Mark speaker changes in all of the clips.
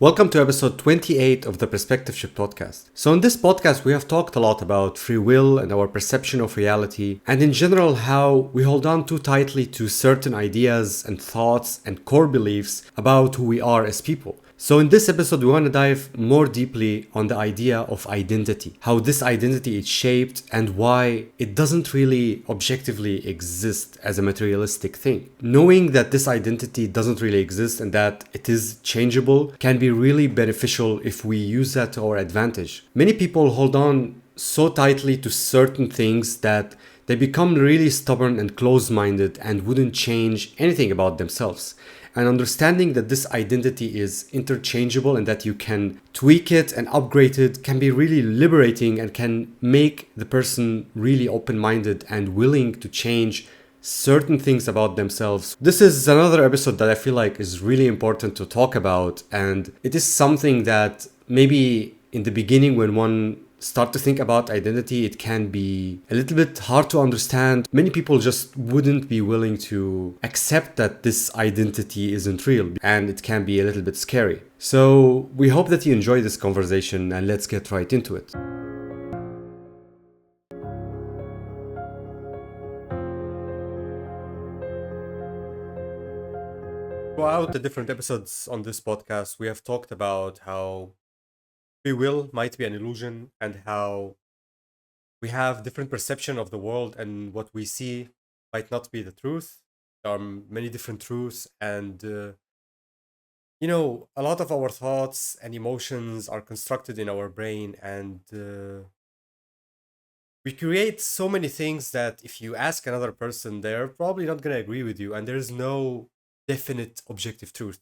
Speaker 1: Welcome to episode 28 of the Perspective Shift podcast. So, in this podcast, we have talked a lot about free will and our perception of reality, and in general, how we hold on too tightly to certain ideas and thoughts and core beliefs about who we are as people. So, in this episode, we want to dive more deeply on the idea of identity, how this identity is shaped, and why it doesn't really objectively exist as a materialistic thing. Knowing that this identity doesn't really exist and that it is changeable can be really beneficial if we use that to our advantage. Many people hold on so tightly to certain things that they become really stubborn and close-minded and wouldn't change anything about themselves. And understanding that this identity is interchangeable and that you can tweak it and upgrade it can be really liberating and can make the person really open-minded and willing to change certain things about themselves. This is another episode that I feel like is really important to talk about, and it is something that maybe in the beginning when one start to think about identity, it can be a little bit hard to understand. Many people just wouldn't be willing to accept that this identity isn't real, and it can be a little bit scary. So we hope that you enjoy this conversation, and let's get right into it. Throughout the different episodes on this podcast, we have talked about how free will might be an illusion and how we have different perception of the world and what we see might not be the truth. There are many different truths, and a lot of our thoughts and emotions are constructed in our brain, and we create so many things that if you ask another person, they're probably not going to agree with you, and there's no definite objective truth.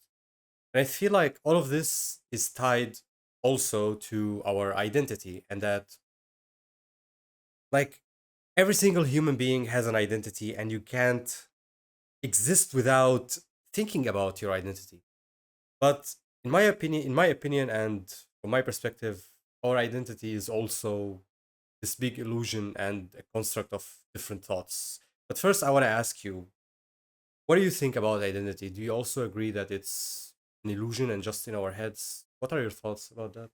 Speaker 1: And I feel like all of this is tied also to our identity, and that like every single human being has an identity and you can't exist without thinking about your identity. But in my opinion and from my perspective, our identity is also this big illusion and a construct of different thoughts. But first I want to ask you, what do you think about identity? Do you also agree that it's an illusion and just in our heads? What are your thoughts about that?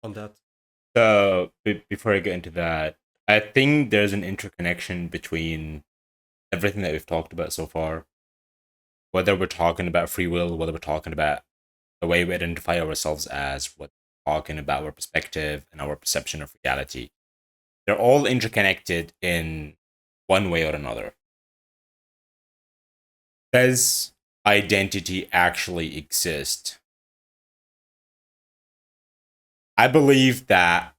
Speaker 1: On that?
Speaker 2: So before I get into that, I think there's an interconnection between everything that we've talked about so far. Whether we're talking about free will, whether we're talking about the way we identify ourselves as, what we're talking about our perspective and our perception of reality. They're all interconnected in one way or another. Does identity actually exist? I believe that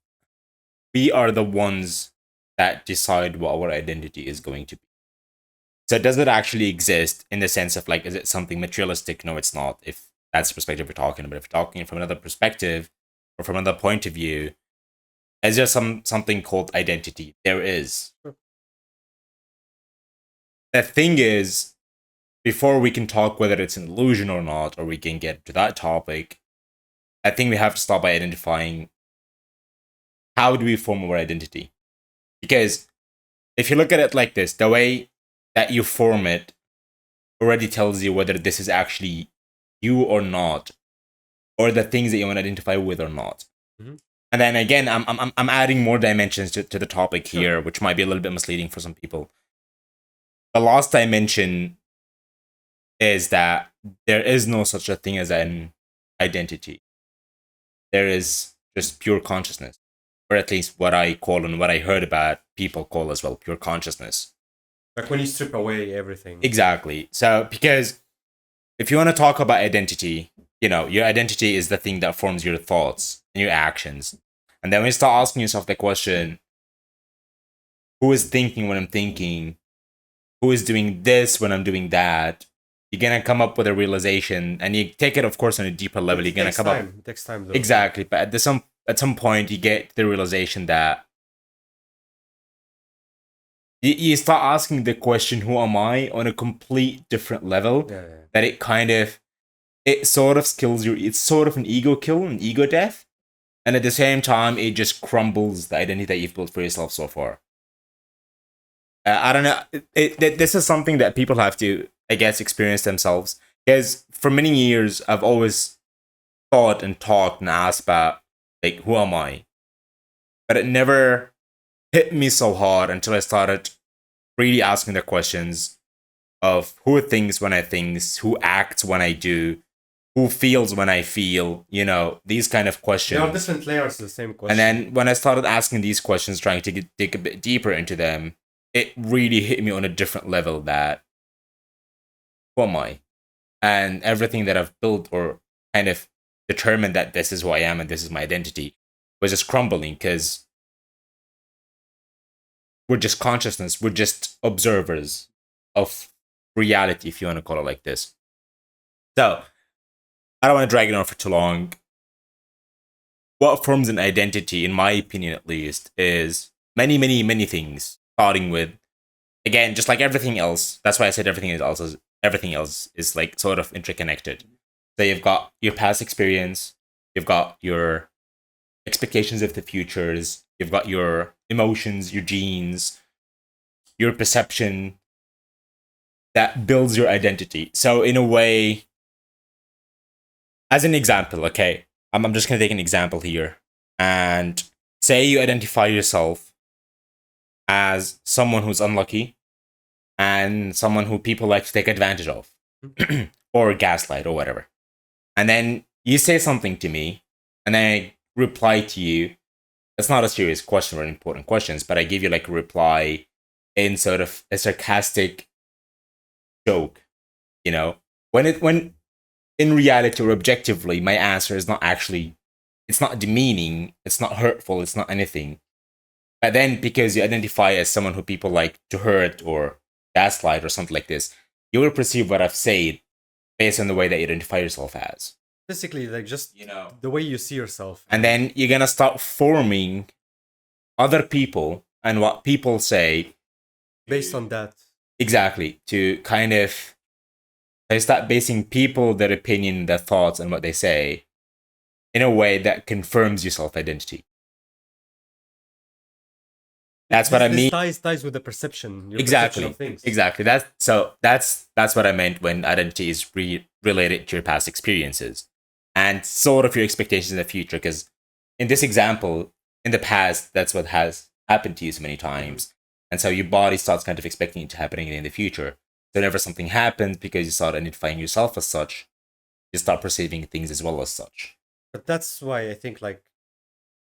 Speaker 2: we are the ones that decide what our identity is going to be. So does it actually exist in the sense of like, is it something materialistic? No, it's not. If that's the perspective we're talking about. If we're talking from another perspective or from another point of view, is there something called identity? There is.
Speaker 1: Sure.
Speaker 2: The thing is, before we can talk whether it's an illusion or not, or we can get to that topic, I think we have to start by identifying how do we form our identity? Because if you look at it like this, the way that you form it already tells you whether this is actually you or not, or the things that you want to identify with or not.
Speaker 1: Mm-hmm.
Speaker 2: And then again, I'm adding more dimensions to the topic
Speaker 1: Sure.
Speaker 2: here, which might be a little bit misleading for some people. The last dimension is that there is no such a thing as an identity. There is just pure consciousness, or at least what I call and what I heard about people call as well, pure consciousness.
Speaker 1: Like when you strip away everything.
Speaker 2: Exactly. So, because if you want to talk about identity, your identity is the thing that forms your thoughts and your actions. And then when you start asking yourself the question, who is thinking when I'm thinking? Who is doing this when I'm doing that? You're going to come up with a realization, and you take it, of course, on a deeper level. You're going to come up.
Speaker 1: It takes time, though.
Speaker 2: Exactly. But at some point, you get the realization that you start asking the question, who am I, on a complete different level.
Speaker 1: Yeah.
Speaker 2: That it sort of kills you. It's sort of an ego kill, an ego death. And at the same time, it just crumbles the identity that you've built for yourself so far. I don't know. This is something that people have to, I guess, experience themselves. Because for many years, I've always thought and talked and asked about, like, who am I? But it never hit me so hard until I started really asking the questions of who thinks when I think, who acts when I do, who feels when I feel, these kind of questions.
Speaker 1: There are different layers to the same question.
Speaker 2: And then when I started asking these questions, trying to dig a bit deeper into them, it really hit me on a different level that, who am I? And everything that I've built or kind of determined that this is who I am and this is my identity was just crumbling because we're just consciousness, we're just observers of reality, if you want to call it like this. So, I don't want to drag it on for too long. What forms an identity, in my opinion at least, is many, many, many things, starting with, again, just like everything else. That's why I said everything else is like sort of interconnected. So you've got your past experience, you've got your expectations of the futures, you've got your emotions, your genes, your perception that builds your identity. So in a way, as an example, okay, I'm just going to take an example here. And say you identify yourself as someone who's unlucky and someone who people like to take advantage of or gaslight or whatever. And then you say something to me and then I reply to you. It's not a serious question or important questions, but I give you like a reply in sort of a sarcastic joke, when in reality or objectively, my answer is not actually, it's not demeaning, it's not hurtful, it's not anything. But then because you identify as someone who people like to hurt or gaslight or something like this, you will perceive what I've said based on the way that you identify yourself as.
Speaker 1: Basically, like just the way you see yourself.
Speaker 2: And then you're going to start forming other people and what people say
Speaker 1: based on that.
Speaker 2: Exactly. To kind of start basing people, their opinion, their thoughts, and what they say in a way that confirms your self-identity. That's what I mean.
Speaker 1: Ties with the perception.
Speaker 2: Exactly.
Speaker 1: Perception of things.
Speaker 2: Exactly. That's what I meant when identity is related to your past experiences and sort of your expectations in the future. Because in this example, in the past, that's what has happened to you so many times. And so your body starts kind of expecting it to happen again in the future. So whenever something happens, because you start identifying yourself as such, you start perceiving things as well as such.
Speaker 1: But that's why I think, like,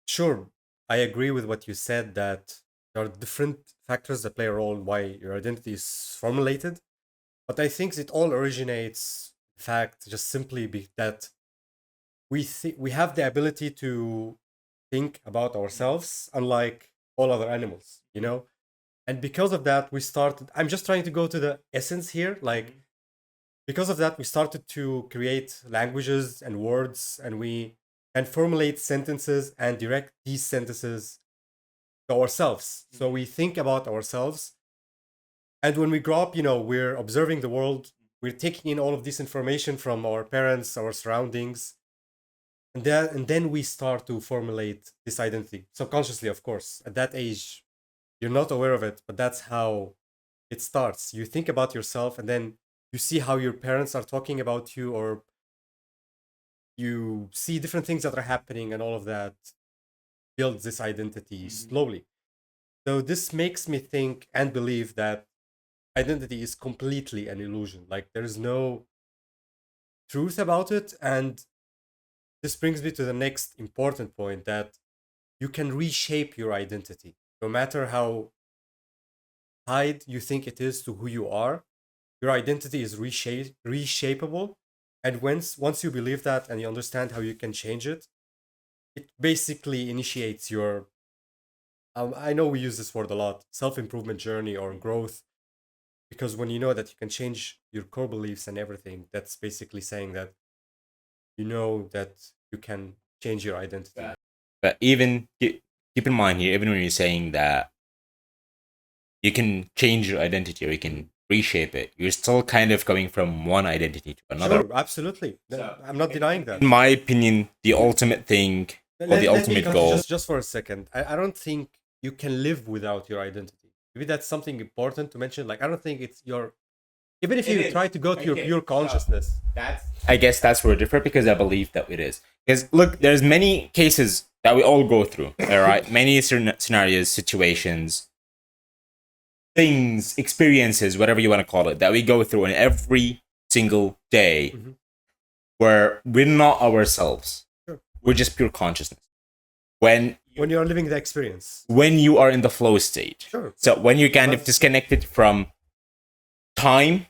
Speaker 1: sure, I agree with what you said, that there are different factors that play a role in why your identity is formulated. But I think it all originates, in fact, just simply that we have the ability to think about ourselves, unlike all other animals, And because of that, we started. I'm just trying to go to the essence here. Like, because of that, we started to create languages and words, and we can formulate sentences and direct these sentences to ourselves. So we think about ourselves. And when we grow up, we're observing the world, we're taking in all of this information from our parents, our surroundings. And then we start to formulate this identity, subconsciously, of course. At that age, you're not aware of it, but that's how it starts. You think about yourself, and then you see how your parents are talking about you, or you see different things that are happening, and all of that builds this identity slowly. So this makes me think and believe that identity is completely an illusion. Like, there is no truth about it. And this brings me to the next important point, that you can reshape your identity. No matter how tied you think it is to who you are, your identity is reshapeable. And once you believe that and you understand how you can change it, it basically initiates your, I know we use this word a lot, self-improvement journey or growth. Because when you know that you can change your core beliefs and everything, that's basically saying that you know that you can change your identity.
Speaker 2: But even keep in mind here, even when you're saying that you can change your identity or you can reshape it, you're still kind of going from one identity to another.
Speaker 1: Sure, absolutely. I'm not denying that.
Speaker 2: In my opinion, the ultimate thing or the ultimate goal.
Speaker 1: Just for a second, I don't think you can live without your identity. Maybe that's something important to mention. Like, I don't think it's your Even if you try to go to your pure consciousness.
Speaker 2: I guess that's where we're different because I believe that it is. Because look, there's many cases that we all go through. All right, many scenarios, situations, things, experiences, whatever you want to call it, that we go through in every single day, where we're not ourselves.
Speaker 1: Sure.
Speaker 2: We're just pure consciousness. When
Speaker 1: you're living the experience.
Speaker 2: When you are in the flow state.
Speaker 1: Sure.
Speaker 2: So when you're kind of disconnected from time,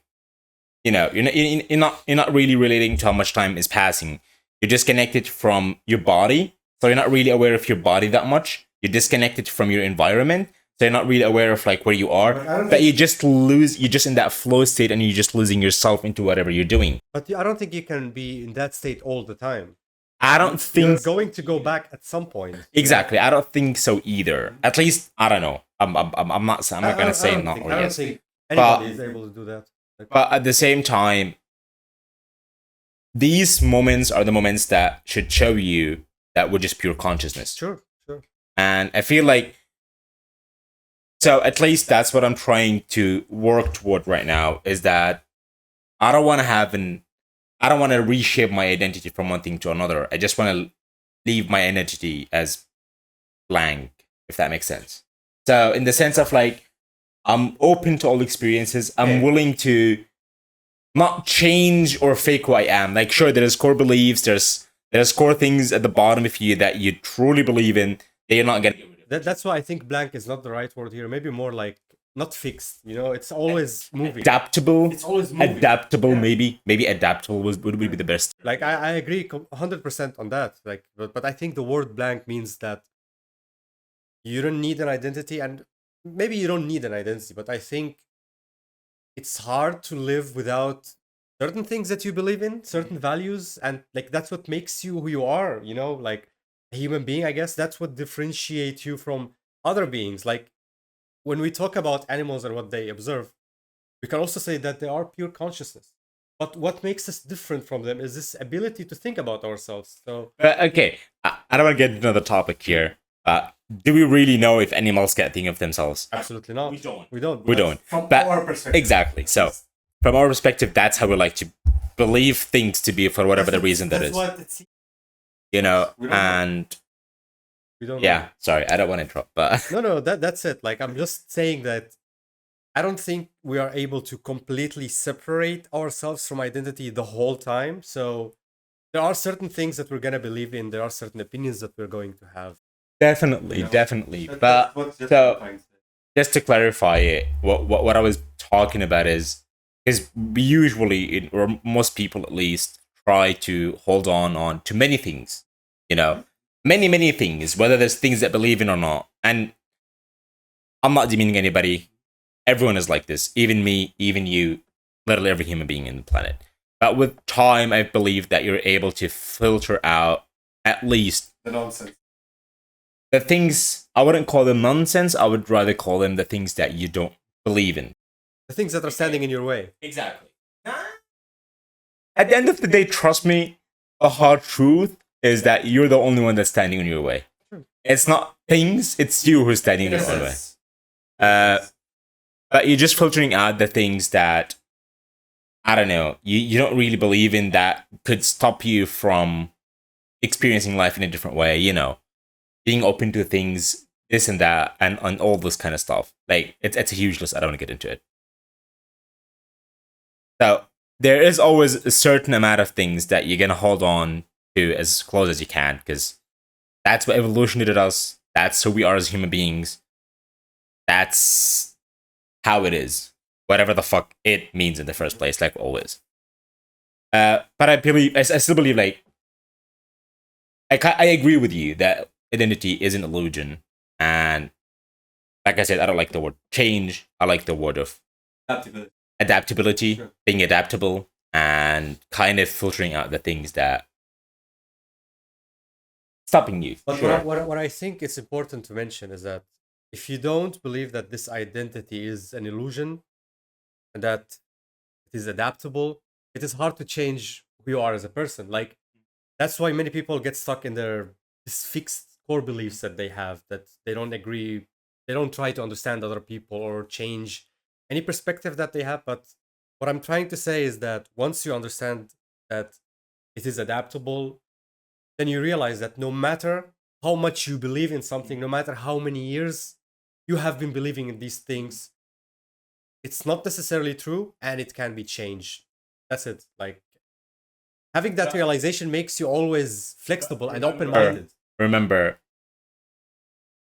Speaker 2: you're not really relating to how much time is passing. You're disconnected from your body, so you're not really aware of your body that much. You're disconnected from your environment, so you're not really aware of like where you are. But you're just in that flow state, and you're just losing yourself into whatever you're doing.
Speaker 1: But I don't think you can be in that state all the time.
Speaker 2: I don't think
Speaker 1: you're going to go back at some point.
Speaker 2: Exactly, I don't think so either. At least I don't know. I'm not gonna say not.
Speaker 1: I don't think anybody is able to do that.
Speaker 2: But at the same time, these moments are the moments that should show you that we're just pure consciousness.
Speaker 1: Sure.
Speaker 2: And I feel like, so at least that's what I'm trying to work toward right now, is that I don't want to reshape my identity from one thing to another. I just want to leave my identity as blank, if that makes sense. So in the sense of like, I'm open to all experiences. I'm willing to not change or fake who I am. Like, sure, there's core beliefs. There's core things at the bottom of you that you truly believe in that you're not gonna get rid of.
Speaker 1: That's why I think blank is not the right word here. Maybe more like not fixed. It's always moving.
Speaker 2: Adaptable.
Speaker 1: It's always moving.
Speaker 2: Adaptable, yeah. Maybe adaptable would be the best.
Speaker 1: Like I agree 100% on that. Like, but I think the word blank means that you don't need an identity, and maybe you don't need an identity, but I think it's hard to live without certain things that you believe in, certain values, and like that's what makes you who you are, like a human being. I guess that's what differentiates you from other beings. Like when we talk about animals and what they observe, we can also say that they are pure consciousness. But what makes us different from them is this ability to think about ourselves. So
Speaker 2: okay, I don't want to get into another topic here. Do we really know if animals can think of themselves?
Speaker 1: Absolutely not. We don't.
Speaker 2: We don't.
Speaker 1: From our perspective.
Speaker 2: Exactly. So, from our perspective, that's how we like to believe things to be for whatever the reason that is. And
Speaker 1: we don't.
Speaker 2: Yeah. Sorry, I don't want to interrupt, but
Speaker 1: no. That's it. Like I'm just saying that I don't think we are able to completely separate ourselves from identity the whole time. So there are certain things that we're gonna believe in. There are certain opinions that we're going to have.
Speaker 2: Definitely. But so, just to clarify it, what I was talking about is we usually, or most people at least, try to hold on to many things. Many things, whether there's things that believe in or not. And I'm not demeaning anybody. Everyone is like this. Even me, even you, literally every human being in the planet. But with time, I believe that you're able to filter out at least
Speaker 1: the nonsense.
Speaker 2: The things, I wouldn't call them nonsense. I would rather call them the things that you don't believe in.
Speaker 1: The things that are standing in your way.
Speaker 2: Exactly. At the end of the day, trust me, a hard truth is that you're the only one that's standing in your way. It's not things, it's you who's standing in your own way. But you're just filtering out the things that, I don't know, you don't really believe in, that could stop you from experiencing life in a different way, being open to things, this and that, and all this kind of stuff. Like, it's a huge list. I don't want to get into it. So, there is always a certain amount of things that you're going to hold on to as close as you can, because that's what evolution did to us. That's who we are as human beings. That's how it is. Whatever the fuck it means in the first place, like always. But I still believe, like, I agree with you that identity is an illusion, and like I said, I don't like the word change. I like the word of adaptability, sure. Being adaptable, and kind of filtering out the things that stopping you.
Speaker 1: But
Speaker 2: sure.
Speaker 1: what I think is important to mention is that if you don't believe that this identity is an illusion and that it is adaptable, it is hard to change who you are as a person. Like that's why many people get stuck in this fixed core beliefs that they have, that they don't agree, they don't try to understand other people or change any perspective that they have. But what I'm trying to say is that once you understand that it is adaptable, then you realize that no matter how much you believe in something, no matter how many years you have been believing in these things, it's not necessarily true and it can be changed. That's it. Like having that realization makes you always flexible and open-minded.
Speaker 2: Remember,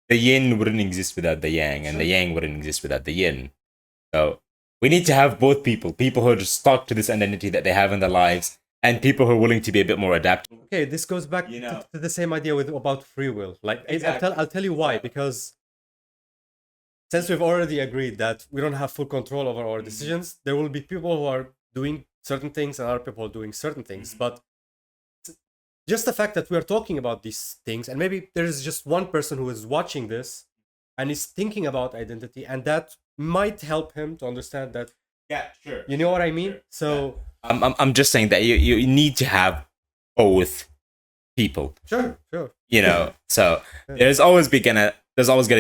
Speaker 2: the yin wouldn't exist without the yang, and the yang wouldn't exist without the yin. So we need to have both people who are stuck to this identity that they have in their lives, and people who are willing to be a bit more adaptable.
Speaker 1: Okay, this goes back to the same idea about free will. Like, exactly. I'll tell you why. Because since we've already agreed that we don't have full control over our decisions, there will be people who are doing certain things and other people doing certain things. But just the fact that we're talking about these things, and maybe there's just one person who is watching this and is thinking about identity, and that might help him to understand that.
Speaker 2: Yeah, sure.
Speaker 1: You know what I mean?
Speaker 2: Sure.
Speaker 1: So
Speaker 2: I'm just saying that you need to have both people.
Speaker 1: Sure.
Speaker 2: You know, so there's always gonna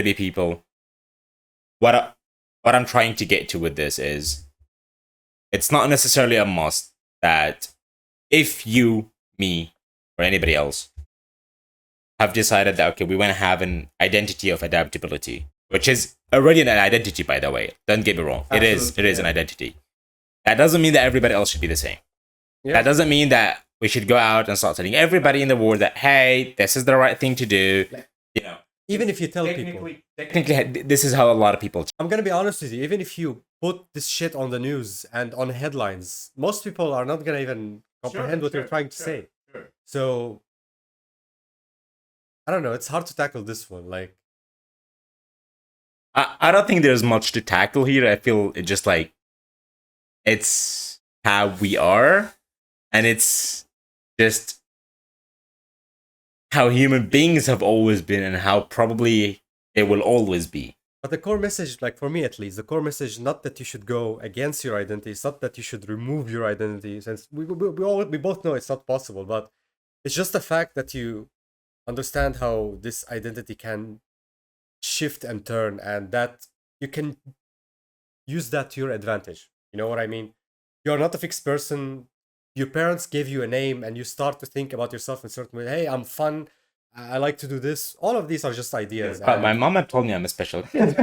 Speaker 2: be people. What I'm trying to get to with this is, it's not necessarily a must that if you, me, or anybody else have decided that, okay, we want to have an identity of adaptability, which is already an identity, by the way. Don't get me wrong. Absolutely, it is an identity. That doesn't mean that everybody else should be the same. Yeah. That doesn't mean that we should go out and start telling everybody in the world that, hey, this is the right thing to do. You know,
Speaker 1: even if you tell people.
Speaker 2: Technically, this is how a lot of people.
Speaker 1: I'm going to be honest with you. Even if you put this shit on the news and on headlines, most people are not going to even comprehend what you're trying to say. Sure. So, I don't know. It's hard to tackle this one. Like,
Speaker 2: I don't think there's much to tackle here. I feel it just like, it's how we are, and it's just how human beings have always been, and how probably it will always be.
Speaker 1: But the core message, like for me at least, the core message, not that you should go against your identity, it's not that you should remove your identity, since we both know it's not possible, but it's just the fact that you understand how this identity can shift and turn, and that you can use that to your advantage. You know what I mean? You're not a fixed person. Your parents gave you a name and you start to think about yourself in a certain way. Hey, I'm fun. I like to do this. All of these are just ideas.
Speaker 2: But my mom had told me I'm a special kid.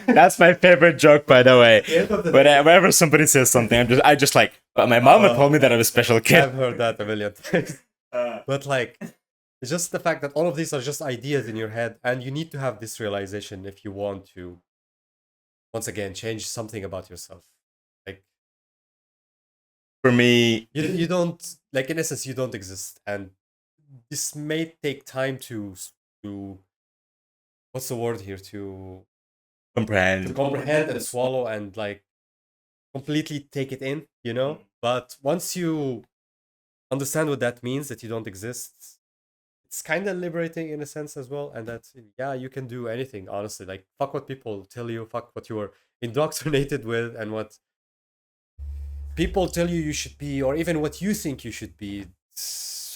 Speaker 2: That's my favorite joke, by the way. Whenever somebody says something, I just like, but my mom had told me that I'm a special kid.
Speaker 1: I've heard that a million times. But like, it's just the fact that all of these are just ideas in your head, and you need to have this realization if you want to, once again, change something about yourself. Like,
Speaker 2: for me,
Speaker 1: you don't, like, in essence, you don't exist, and this may take time to what's the word here, to
Speaker 2: comprehend
Speaker 1: and swallow and like completely take it in, you know. But once you understand what that means, that you don't exist, it's kind of liberating in a sense as well. And that, yeah, you can do anything, honestly. Like, fuck what people tell you, fuck what you were indoctrinated with, and what people tell you you should be, or even what you think you should be.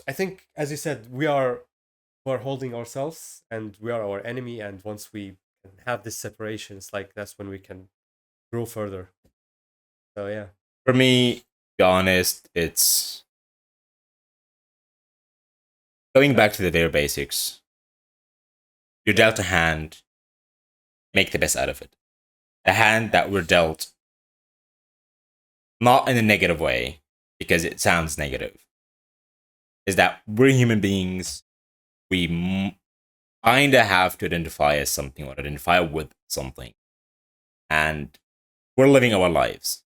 Speaker 1: I think, as you said, we're holding ourselves, and we are our enemy. And once we can have this separation, it's like that's when we can grow further. So yeah.
Speaker 2: For me, to be honest, it's going back to the very basics. You're dealt a hand, make the best out of it. The hand that we're dealt, not in a negative way, because it sounds negative, is that we're human beings. We kind of have to identify as something, or identify with something. And we're living our lives.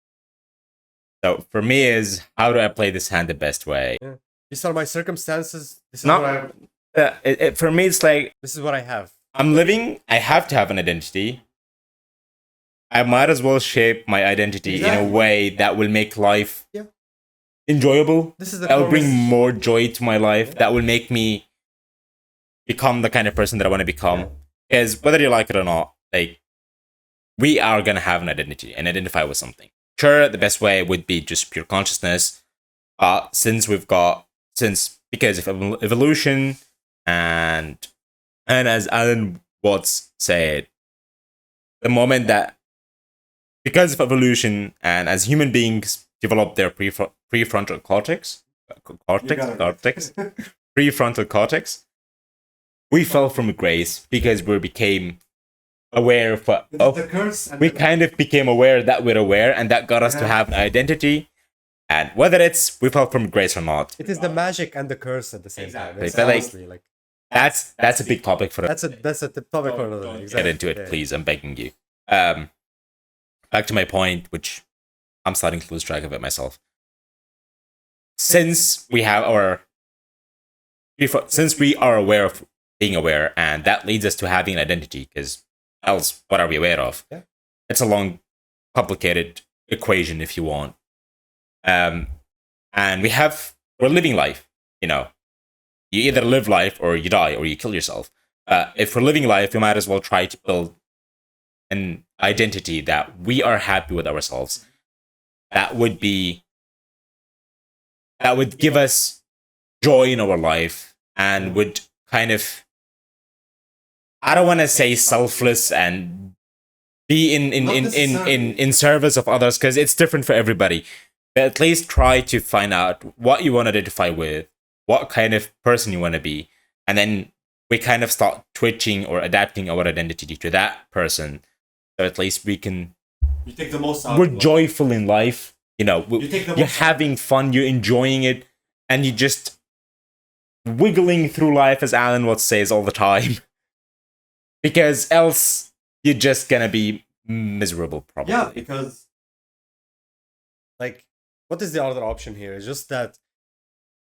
Speaker 2: So for me is, how do I play this hand the best way?
Speaker 1: Yeah. These are my circumstances. This is
Speaker 2: not, what for me, it's like,
Speaker 1: this is what I have.
Speaker 2: I'm living, I have to have an identity. I might as well shape my identity in a way that will make life enjoyable.
Speaker 1: This is the
Speaker 2: that will bring more joy to my life. That will make me become the kind of person that I want to become. Because whether you like it or not, like, we are going to have an identity and identify with something. Sure, the best way would be just pure consciousness. But because of evolution, and as Alan Watts said, the moment that because of evolution and as human beings develop their prefrontal cortex, prefrontal cortex, we fell from grace because we became aware of
Speaker 1: the curse.
Speaker 2: we kind of became aware that we're aware, and that got us to have an identity. And whether it's we fell from grace or not,
Speaker 1: it is the magic and the curse at the same time. It's
Speaker 2: But, like,
Speaker 1: honestly, like
Speaker 2: that's a big topic for
Speaker 1: that's a topic for another day.
Speaker 2: get into it, please. I'm begging you. Back to my point, which I'm starting to lose track of it myself. Since we are aware of being aware, and that leads us to having an identity, because else, what are we aware of?
Speaker 1: Yeah.
Speaker 2: It's a long, complicated equation, if you want. And we're living life. You either live life or you die or you kill yourself. If we're living life, we might as well try to build an identity that we are happy with ourselves. That would give us joy in our life, and would kind of, I don't want to say selfless and be in service of others, because it's different for everybody. But at least try to find out what you want to identify with, what kind of person you want to be, and then we kind of start twitching or adapting our identity to that person. So at least we can.
Speaker 1: You take the most out.
Speaker 2: We're joyful in life. You're having fun. You're enjoying it, and you're just wiggling through life, as Alan Watts says all the time. Because else you're just gonna be miserable, probably.
Speaker 1: Yeah, because like, what is the other option here? It's just that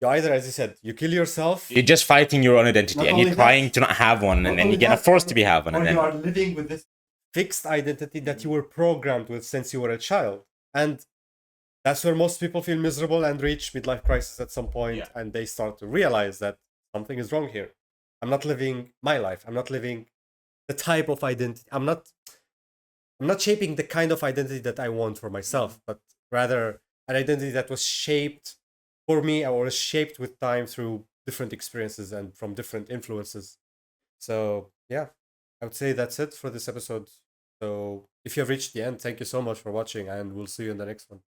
Speaker 1: you either, as you said, you kill yourself.
Speaker 2: You're just fighting your own identity, and you're trying to not have one, and then you're gonna force to be have one,
Speaker 1: or
Speaker 2: and then
Speaker 1: you are living with this fixed identity that you were programmed with since you were a child, and that's where most people feel miserable and reach midlife crisis at some point, and they start to realize that something is wrong here. I'm not living my life. I'm not living the type of identity. I'm not shaping the kind of identity that I want for myself, but rather an identity that was shaped for me, or was shaped with time through different experiences and from different influences. So yeah, I would say that's it for this episode. So if you have reached the end, thank you so much for watching, and we'll see you in the next one.